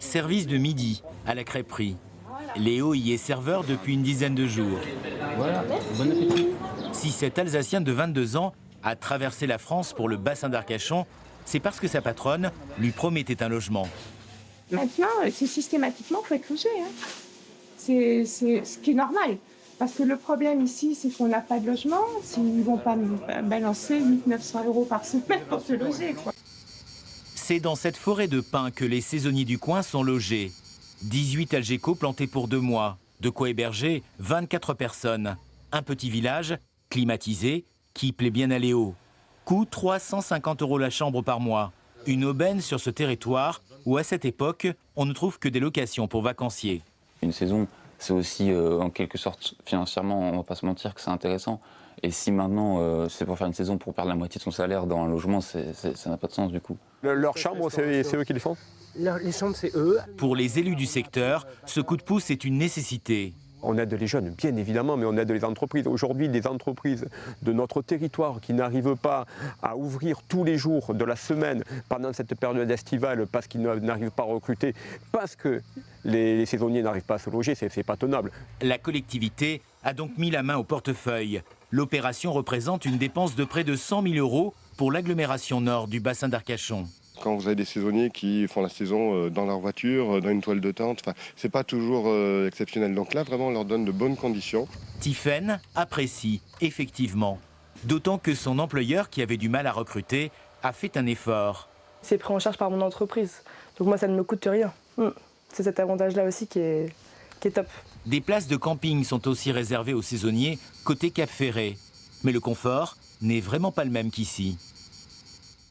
Service de midi à la crêperie. Léo y est serveur depuis une dizaine de jours. Voilà, bon appétit. Si cet Alsacien de 22 ans a traversé la France pour le bassin d'Arcachon, c'est parce que sa patronne lui promettait un logement. Maintenant, c'est systématiquement, il faut être logé. Hein. C'est ce qui est normal. Parce que le problème ici, c'est qu'on n'a pas de logement. Ils ne vont pas me balancer 800-900 € par semaine pour se loger, quoi. C'est dans cette forêt de pins que les saisonniers du coin sont logés. 18 algécos plantés pour 2 mois. De quoi héberger 24 personnes. Un petit village, climatisé, qui plaît bien à Léo. Coût 350 € la chambre par mois. Une aubaine sur ce territoire où, à cette époque, on ne trouve que des locations pour vacanciers. Une saison, c'est aussi, en quelque sorte, financièrement, on ne va pas se mentir que c'est intéressant. Et si maintenant, c'est pour faire une saison pour perdre la moitié de son salaire dans un logement, ça n'a pas de sens du coup. Leurs chambres, c'est eux qui les font ? Les chambres, c'est eux. Pour les élus du secteur, ce coup de pouce est une nécessité. On aide les jeunes, bien évidemment, mais on aide les entreprises. Aujourd'hui, des entreprises de notre territoire qui n'arrivent pas à ouvrir tous les jours de la semaine pendant cette période estivale parce qu'ils n'arrivent pas à recruter, parce que les saisonniers n'arrivent pas à se loger, c'est pas tenable. La collectivité a donc mis la main au portefeuille. L'opération représente une dépense de près de 100 000 € pour l'agglomération nord du bassin d'Arcachon. Quand vous avez des saisonniers qui font la saison dans leur voiture, dans une toile de tente, c'est pas toujours exceptionnel. Donc là, vraiment, on leur donne de bonnes conditions. Tiphaine apprécie, effectivement. D'autant que son employeur, qui avait du mal à recruter, a fait un effort. C'est pris en charge par mon entreprise. Donc moi, ça ne me coûte rien. C'est cet avantage-là aussi qui est top. Des places de camping sont aussi réservées aux saisonniers côté Cap Ferré. Mais le confort n'est vraiment pas le même qu'ici.